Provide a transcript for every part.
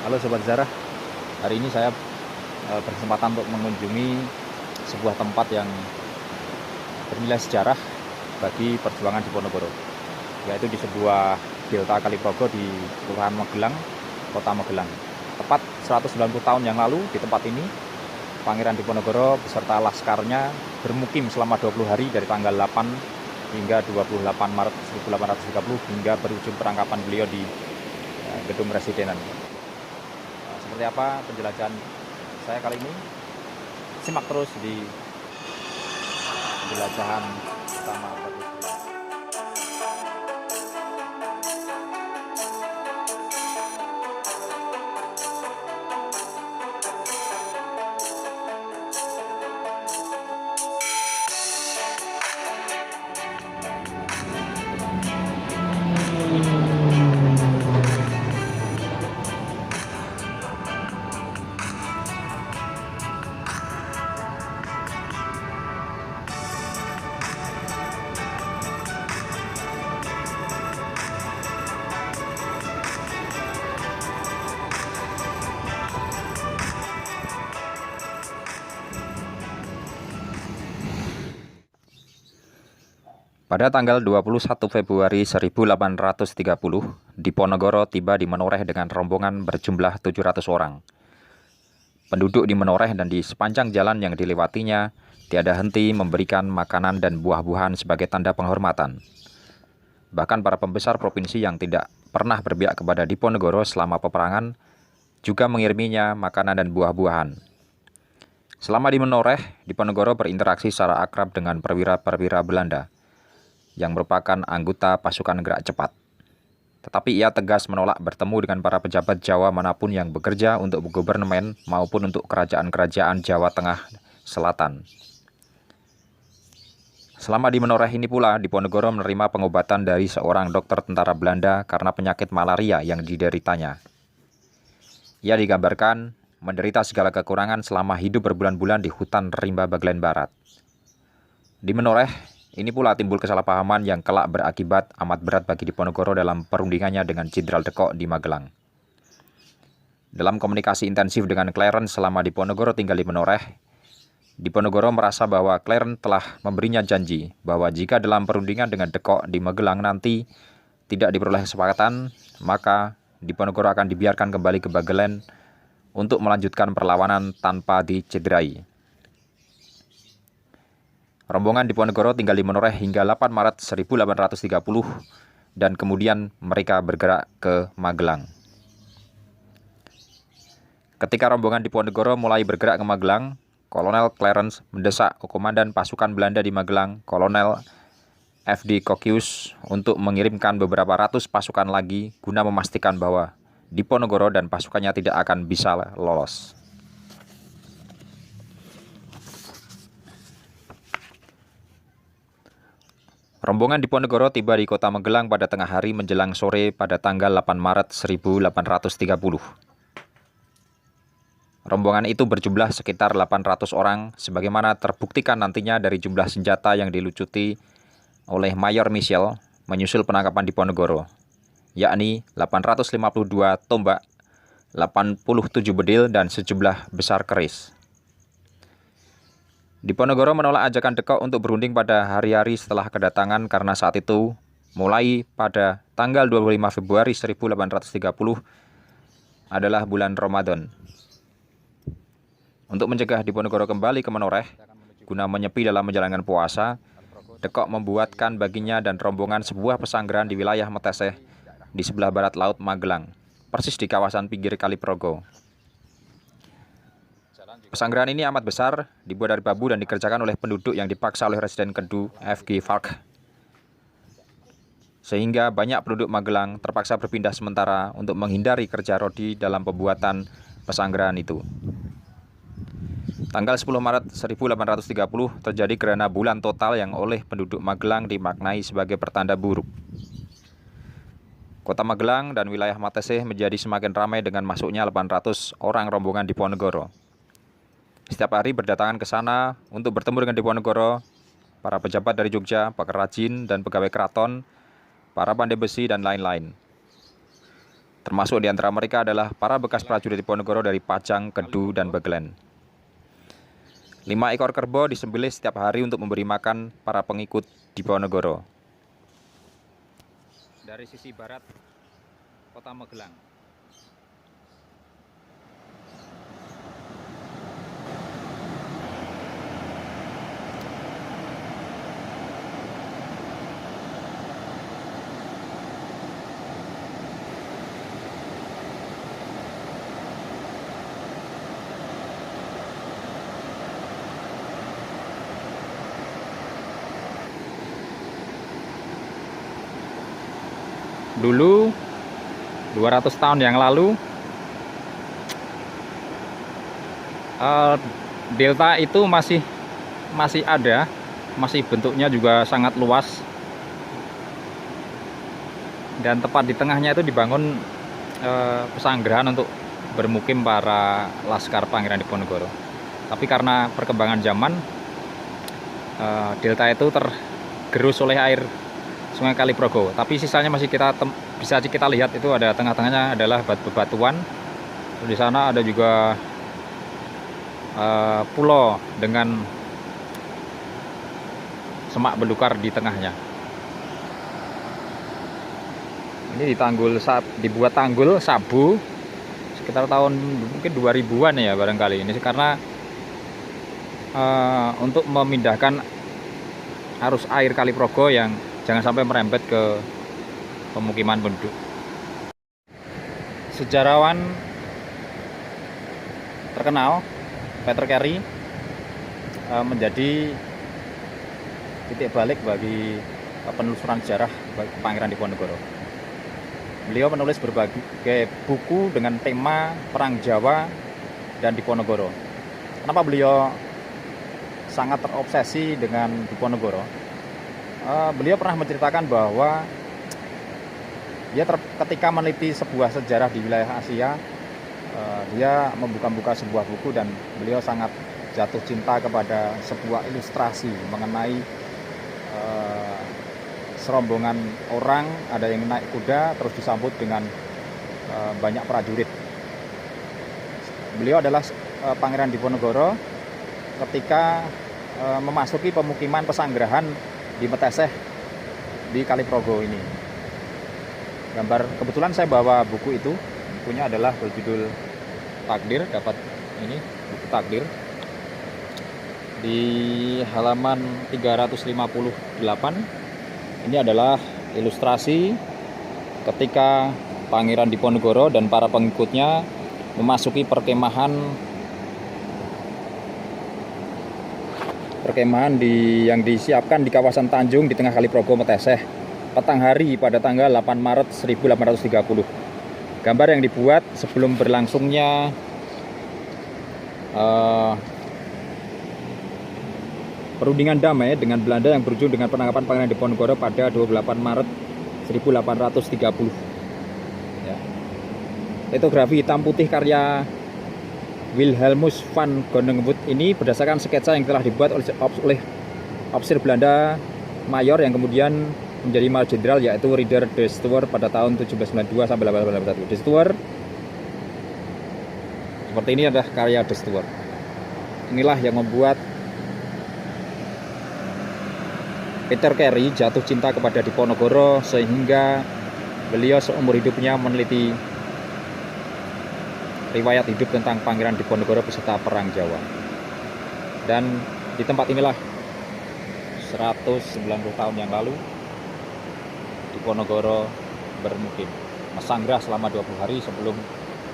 Halo Sobat Sejarah, hari ini saya berkesempatan untuk mengunjungi sebuah tempat yang bernilai sejarah bagi perjuangan Diponegoro, yaitu di sebuah delta Kali Progo di Kelurahan Magelang, Kota Magelang. Tepat 190 tahun yang lalu di tempat ini, Pangeran Diponegoro beserta laskarnya bermukim selama 20 hari dari tanggal 8 hingga 28 Maret 1830 hingga berujung penangkapan beliau di gedung Residenan. Seperti apa penjelajahan saya kali ini? Simak terus di penjelajahan pertama. Pada tanggal 21 Februari 1830, Diponegoro tiba di Menoreh dengan rombongan berjumlah 700 orang. Penduduk di Menoreh dan di sepanjang jalan yang dilewatinya tiada henti memberikan makanan dan buah-buahan sebagai tanda penghormatan. Bahkan para pembesar provinsi yang tidak pernah berpihak kepada Diponegoro selama peperangan juga mengiriminya makanan dan buah-buahan. Selama di Menoreh, Diponegoro berinteraksi secara akrab dengan perwira-perwira Belanda yang merupakan anggota pasukan gerak cepat. Tetapi ia tegas menolak bertemu dengan para pejabat Jawa manapun yang bekerja untuk gubernmen maupun untuk kerajaan-kerajaan Jawa Tengah Selatan. Selama di Menoreh ini pula, Diponegoro menerima pengobatan dari seorang dokter tentara Belanda karena penyakit malaria yang dideritanya. Ia digambarkan menderita segala kekurangan selama hidup berbulan-bulan di hutan rimba Bagelen Barat. Di Menoreh, ini pula timbul kesalahpahaman yang kelak berakibat amat berat bagi Diponegoro dalam perundingannya dengan Jenderal De Kock di Magelang. Dalam komunikasi intensif dengan Clarence selama Diponegoro tinggal di Menoreh, Diponegoro merasa bahwa Clarence telah memberinya janji bahwa jika dalam perundingan dengan De Kock di Magelang nanti tidak diperoleh kesepakatan, maka Diponegoro akan dibiarkan kembali ke Bagelen untuk melanjutkan perlawanan tanpa dicederai. Rombongan Diponegoro tinggal di Menoreh hingga 8 Maret 1830 dan kemudian mereka bergerak ke Magelang. Ketika rombongan Diponegoro mulai bergerak ke Magelang, Kolonel Clarence mendesak Komandan pasukan Belanda di Magelang, Kolonel F.D. Cocchius, untuk mengirimkan beberapa ratus pasukan lagi guna memastikan bahwa Diponegoro dan pasukannya tidak akan bisa lolos. Rombongan Diponegoro tiba di kota Magelang pada tengah hari menjelang sore pada tanggal 8 Maret 1830. Rombongan itu berjumlah sekitar 800 orang, sebagaimana terbuktikan nantinya dari jumlah senjata yang dilucuti oleh Mayor Michel menyusul penangkapan Diponegoro, yakni 852 tombak, 87 bedil, dan sejumlah besar keris. Diponegoro menolak ajakan De Kock untuk berunding pada hari-hari setelah kedatangan karena saat itu, mulai pada tanggal 25 Februari 1830, adalah bulan Ramadan. Untuk mencegah Diponegoro kembali ke Menoreh, guna menyepi dalam menjalankan puasa, De Kock membuatkan baginya dan rombongan sebuah pesanggeran di wilayah Meteseh di sebelah barat laut Magelang, persis di kawasan pinggir Kali Progo. Pesanggeran ini amat besar, dibuat dari bambu dan dikerjakan oleh penduduk yang dipaksa oleh Residen Kedu F.G. Falk. Sehingga banyak penduduk Magelang terpaksa berpindah sementara untuk menghindari kerja rodi dalam pembuatan pesanggeran itu. Tanggal 10 Maret 1830 terjadi gerhana bulan total yang oleh penduduk Magelang dimaknai sebagai pertanda buruk. Kota Magelang dan wilayah Meteseh menjadi semakin ramai dengan masuknya 800 orang rombongan Diponegoro. Setiap hari berdatangan ke sana untuk bertemu dengan Diponegoro, para pejabat dari Jogja, pengrajin dan pegawai keraton, para pandai besi, dan lain-lain. Termasuk di antara mereka adalah para bekas prajurit Diponegoro dari Pajang, Kedu, dan Bagelen. 5 ekor kerbau disembelih setiap hari untuk memberi makan para pengikut Diponegoro. Dari sisi barat Kota Magelang. Dulu 200 tahun yang lalu delta itu masih ada, masih bentuknya juga sangat luas, dan tepat di tengahnya itu dibangun pesanggrahan untuk bermukim para laskar Pangeran Diponegoro. Tapi karena perkembangan zaman, delta itu tergerus oleh air Sungai Kaliprogo. Tapi sisanya masih bisa kita lihat, itu ada tengah-tengahnya adalah bebatuan. Di sana ada juga pulau dengan semak belukar di tengahnya. Ini dibuat tanggul Sabu sekitar tahun mungkin 2000-an ya barangkali. Ini karena untuk memindahkan arus air Kaliprogo yang jangan sampai merembet ke pemukiman penduduk. Sejarawan terkenal Peter Carey menjadi titik balik bagi penelusuran sejarah Pangeran Diponegoro. Beliau menulis berbagai buku dengan tema Perang Jawa dan Diponegoro. Kenapa beliau sangat terobsesi dengan Diponegoro? Beliau pernah menceritakan bahwa dia ketika meneliti sebuah sejarah di wilayah Asia, dia membuka sebuah buku dan beliau sangat jatuh cinta kepada sebuah ilustrasi mengenai serombongan orang, ada yang naik kuda terus disambut dengan banyak prajurit. Beliau adalah Pangeran Diponegoro ketika memasuki pemukiman pesanggrahan di Meteseh di Kaliprogo ini. Kebetulan saya bawa buku itu. Bukunya adalah berjudul Takdir, dapat ini buku Takdir di halaman 358. Ini adalah ilustrasi ketika Pangeran Diponegoro dan para pengikutnya memasuki perkemahan yang disiapkan di kawasan Tanjung di tengah Kaliprogo Meteseh petang hari pada tanggal 8 Maret 1830. Gambar yang dibuat sebelum berlangsungnya perundingan damai dengan Belanda yang berujung dengan penangkapan Pangeran Diponegoro pada 28 Maret 1830. Ya. Litografi hitam putih karya Wilhelmus van Gonenwoud ini berdasarkan sketsa yang telah dibuat oleh ofisir Belanda mayor yang kemudian menjadi mayor jenderal, yaitu Ridder de Stuur pada tahun 1792 sampai 1881. De Stuur seperti ini adalah karya de Stuur. Inilah yang membuat Peter Carey jatuh cinta kepada Diponegoro sehingga beliau seumur hidupnya meneliti riwayat hidup tentang Pangeran Diponegoro beserta Perang Jawa. Dan di tempat inilah 190 tahun yang lalu Diponegoro bermukim, mesanggah selama 20 hari sebelum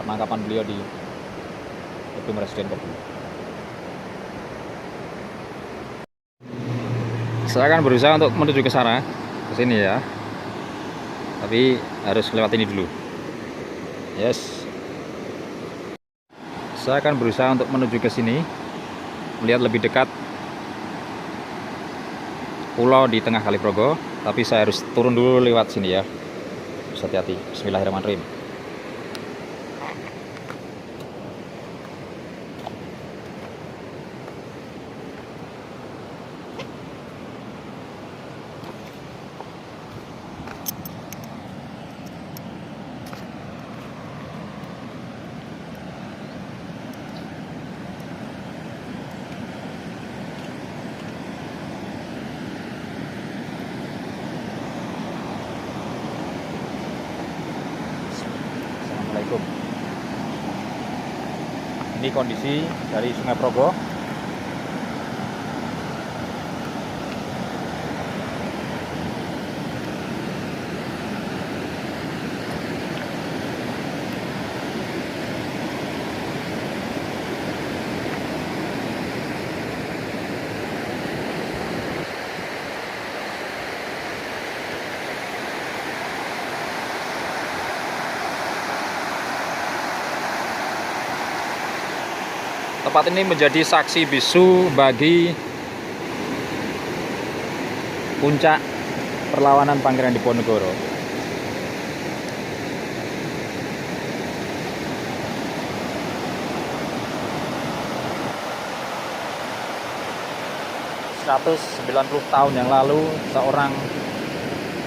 penangkapan beliau di gedung Residen Kedu. Saya akan berusaha untuk menuju ke sana, ke sini ya. Tapi harus lewat ini dulu. Yes. Saya akan berusaha untuk menuju ke sini, melihat lebih dekat pulau di tengah Kaliprogo, tapi saya harus turun dulu lewat sini ya. Hati-hati. Bismillahirrahmanirrahim. hukum. Ini kondisi dari Sungai Progo. Tempat ini menjadi saksi bisu bagi puncak perlawanan Pangeran Diponegoro. ...190 tahun yang lalu, seorang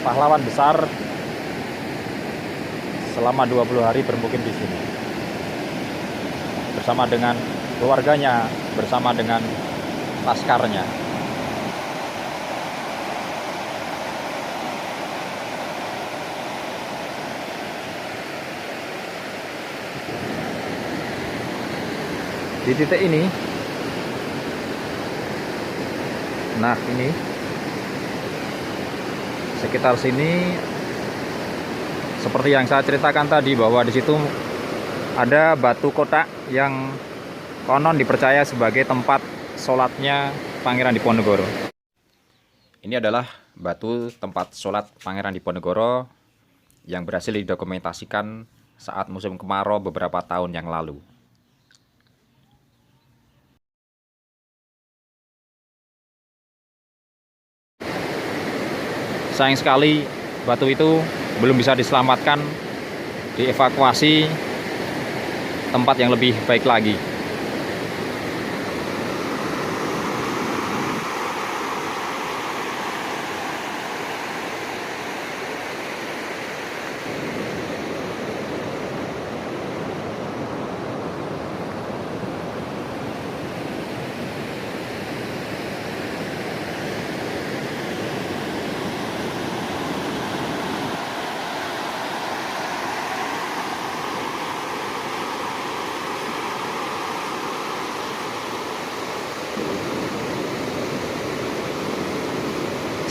pahlawan besar selama 20 hari bermukim di sini bersama dengan keluarganya, bersama dengan laskarnya. Di titik ini, nah ini sekitar sini, seperti yang saya ceritakan tadi, bahwa di situ ada batu kotak yang konon dipercaya sebagai tempat sholatnya Pangeran Diponegoro. Ini adalah batu tempat sholat Pangeran Diponegoro yang berhasil didokumentasikan saat musim kemarau beberapa tahun yang lalu. Sayang sekali batu itu belum bisa diselamatkan, dievakuasi tempat yang lebih baik lagi.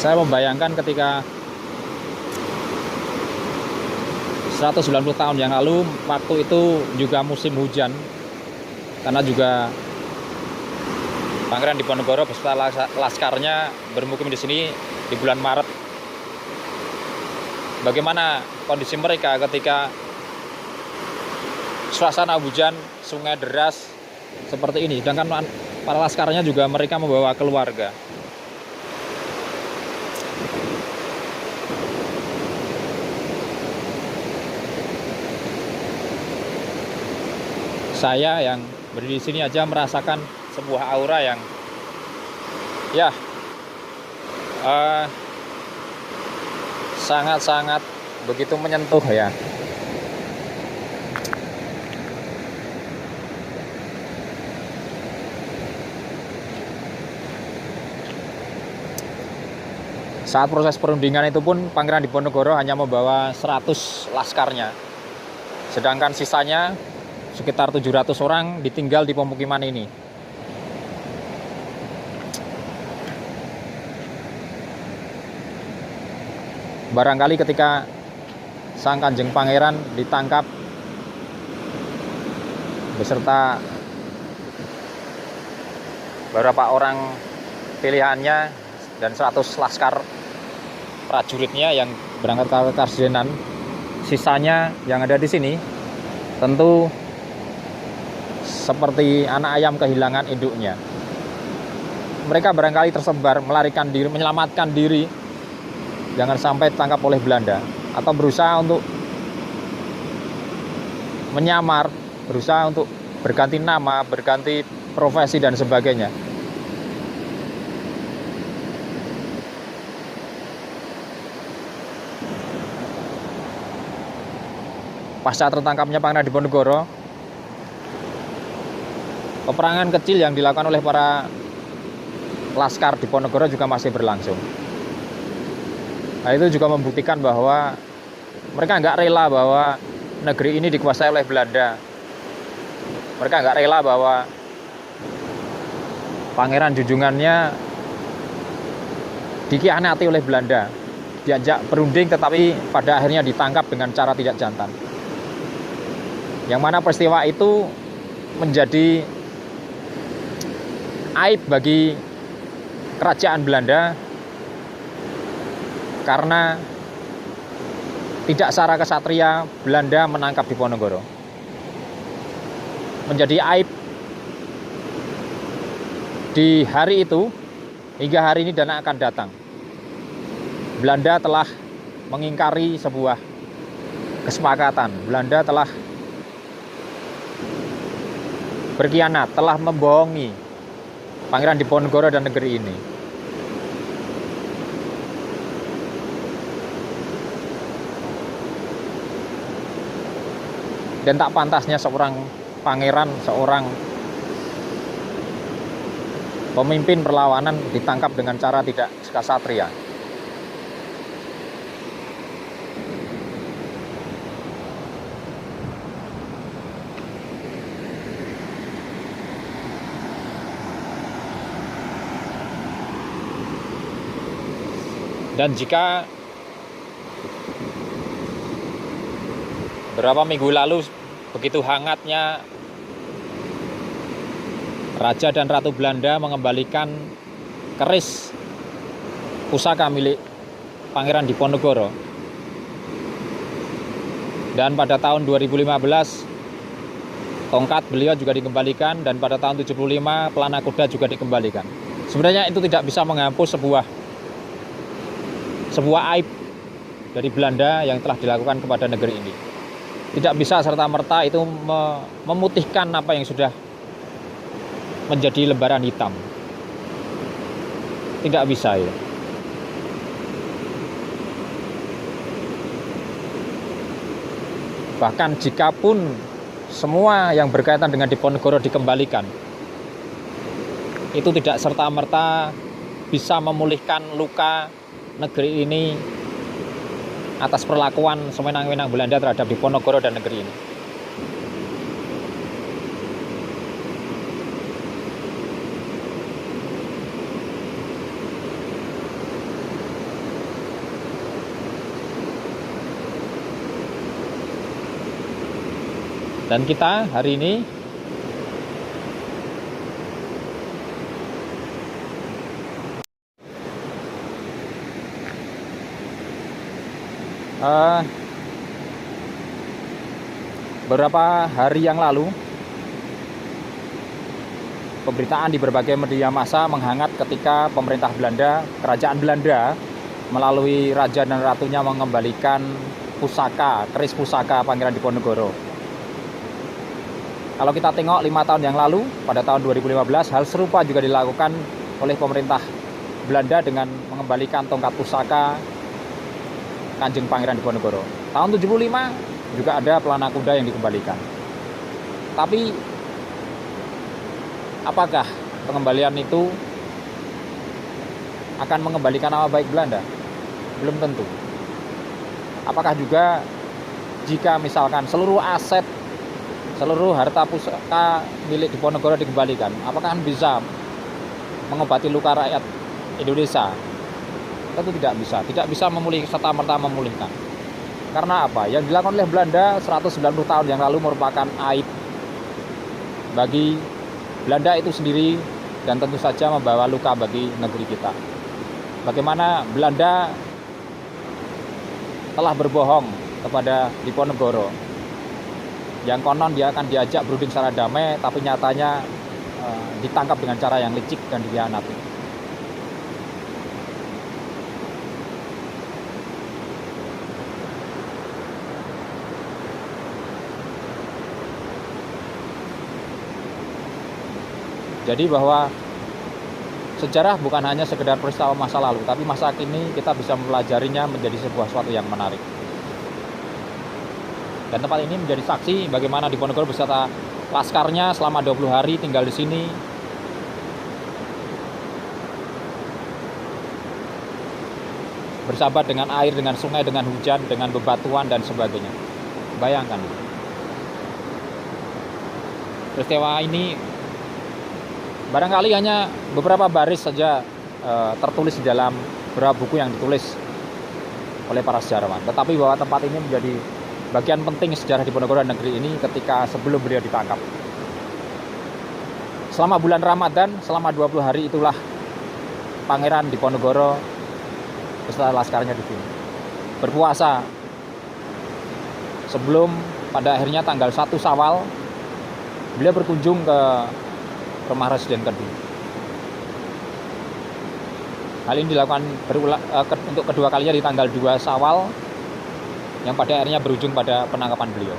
Saya membayangkan ketika 190 tahun yang lalu, waktu itu juga musim hujan, karena juga Pangeran Diponegoro beserta laskarnya bermukim di sini di bulan Maret. Bagaimana kondisi mereka ketika suasana hujan, sungai deras seperti ini, sedangkan para laskarnya juga mereka membawa keluarga. Saya yang berdiri di sini aja merasakan sebuah aura yang sangat-sangat begitu menyentuh ya. Saat proses perundingan itu pun Pangeran Diponegoro hanya membawa 100 laskarnya, sedangkan sisanya sekitar 700 orang ditinggal di pemukiman ini. Barangkali ketika sang Kanjeng Pangeran ditangkap beserta beberapa orang pilihannya dan 100 laskar prajuritnya yang berangkat ke Karsidenan, sisanya yang ada di sini tentu seperti anak ayam kehilangan induknya. Mereka barangkali tersebar, melarikan diri, menyelamatkan diri, jangan sampai ditangkap oleh Belanda, atau berusaha untuk menyamar, berusaha untuk berganti nama, berganti profesi dan sebagainya. Pasca tertangkapnya Pangeran Diponegoro, peperangan kecil yang dilakukan oleh para laskar Diponegoro juga masih berlangsung. Nah, itu juga membuktikan bahwa mereka nggak rela bahwa negeri ini dikuasai oleh Belanda. Mereka nggak rela bahwa pangeran junjungannya dikhianati oleh Belanda, diajak berunding tetapi pada akhirnya ditangkap dengan cara tidak jantan. Yang mana peristiwa itu menjadi aib bagi kerajaan Belanda karena tidak secara kesatria Belanda menangkap Diponegoro. Menjadi aib di hari itu hingga hari ini dan akan datang. Belanda telah mengingkari sebuah kesepakatan. Belanda telah berkhianat, telah membohongi Pangeran Diponegoro dan negeri ini. Dan tak pantasnya seorang pangeran, seorang pemimpin perlawanan ditangkap dengan cara tidak kesatria. Dan jika beberapa minggu lalu begitu hangatnya Raja dan Ratu Belanda mengembalikan keris pusaka milik Pangeran Diponegoro, dan pada tahun 2015 tongkat beliau juga dikembalikan, dan pada tahun 75 pelana kuda juga dikembalikan. Sebenarnya itu tidak bisa menghapus sebuah aib dari Belanda yang telah dilakukan kepada negeri ini. Tidak bisa serta-merta itu memutihkan apa yang sudah menjadi lembaran hitam. Tidak bisa ya. Bahkan jikapun semua yang berkaitan dengan Diponegoro dikembalikan, itu tidak serta-merta bisa memulihkan luka negeri ini atas perlakuan sewenang-wenang Belanda terhadap Diponegoro dan negeri ini. Dan kita hari ini beberapa hari yang lalu pemberitaan di berbagai media massa menghangat ketika pemerintah Belanda, kerajaan Belanda melalui raja dan ratunya mengembalikan pusaka, keris pusaka Pangeran Diponegoro. Kalau kita tengok 5 tahun yang lalu, pada tahun 2015, hal serupa juga dilakukan oleh pemerintah Belanda dengan mengembalikan tongkat pusaka Kanjeng Pangeran Diponegoro. Tahun 75 juga ada pelana kuda yang dikembalikan. Tapi apakah pengembalian itu akan mengembalikan nama baik Belanda? Belum tentu. Apakah juga jika misalkan seluruh aset, seluruh harta pusaka milik Diponegoro dikembalikan, apakah bisa mengobati luka rakyat Indonesia? Tentu tidak bisa. Tidak bisa memulihkan, serta-merta memulihkan. Karena apa? Yang dilakukan oleh Belanda 190 tahun yang lalu merupakan aib bagi Belanda itu sendiri, dan tentu saja membawa luka bagi negeri kita. Bagaimana Belanda telah berbohong kepada Diponegoro, yang konon dia akan diajak berunding secara damai, tapi nyatanya ditangkap dengan cara yang licik dan dikhianati. Jadi bahwa sejarah bukan hanya sekedar peristiwa masa lalu, tapi masa kini kita bisa mempelajarinya menjadi sebuah suatu yang menarik. Dan tempat ini menjadi saksi bagaimana Diponegoro beserta laskarnya selama 20 hari tinggal di sini. Bersahabat dengan air, dengan sungai, dengan hujan, dengan bebatuan dan sebagainya. Bayangkan. Peristiwa ini barangkali hanya beberapa baris saja tertulis di dalam beberapa buku yang ditulis oleh para sejarawan. Tetapi bahwa tempat ini menjadi bagian penting sejarah Diponegoro dan negeri ini ketika sebelum beliau ditangkap. Selama bulan Ramadan, selama 20 hari itulah Pangeran Diponegoro beserta laskarnya di sini berpuasa sebelum pada akhirnya tanggal 1 Syawal beliau berkunjung ke rumah Residen Kediri. Hal ini dilakukan untuk kedua kalinya di tanggal 2 Syawal yang pada akhirnya berujung pada penangkapan beliau.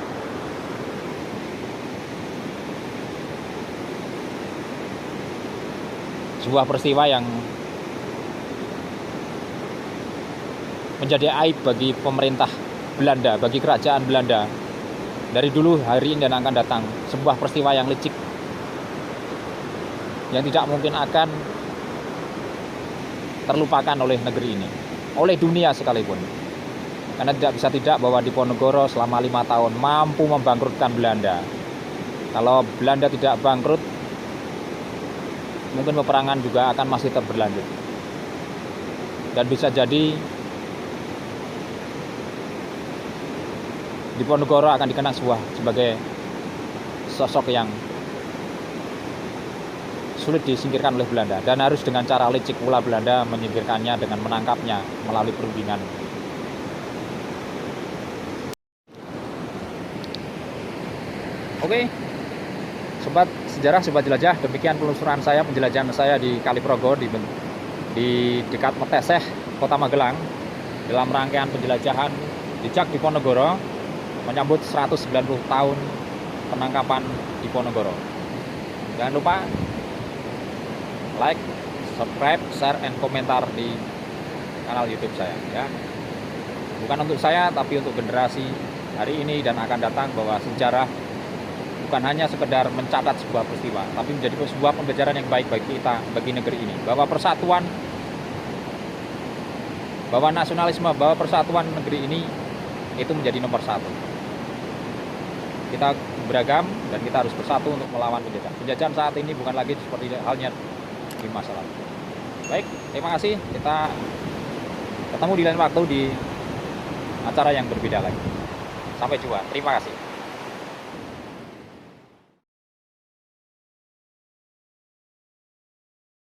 Sebuah peristiwa yang menjadi aib bagi pemerintah Belanda, bagi kerajaan Belanda dari dulu, hari ini, dan akan datang. Sebuah peristiwa yang licik yang tidak mungkin akan terlupakan oleh negeri ini, oleh dunia sekalipun. Karena tidak bisa tidak bahwa Diponegoro selama 5 tahun mampu membangkrutkan Belanda. Kalau Belanda tidak bangkrut, mungkin peperangan juga akan masih tetap berlanjut. Dan bisa jadi Diponegoro akan dikenang sebagai sosok yang sulit disingkirkan oleh Belanda, dan harus dengan cara licik pula Belanda menyingkirkannya dengan menangkapnya melalui perundingan. Oke, sobat sejarah, sobat jelajah, demikian penelusuran saya, penjelajahan saya di Kaliprogo di dekat Meteseh, Kota Magelang, dalam rangkaian penjelajahan jejak Diponegoro menyambut 190 tahun penangkapan Diponegoro. Jangan lupa like, subscribe, share, and komentar di kanal YouTube saya, ya. Bukan untuk saya, tapi untuk generasi hari ini dan akan datang, bahwa sejarah bukan hanya sekedar mencatat sebuah peristiwa, tapi menjadi sebuah pembelajaran yang baik bagi kita, bagi negeri ini, bahwa persatuan, bahwa nasionalisme, bahwa persatuan negeri ini itu menjadi nomor satu. Kita beragam dan kita harus bersatu untuk melawan penjajahan. Penjajahan saat ini bukan lagi seperti halnya di masa lalu. Baik, terima kasih. Kita ketemu di lain waktu di acara yang berbeda lagi. Sampai jumpa. Terima kasih.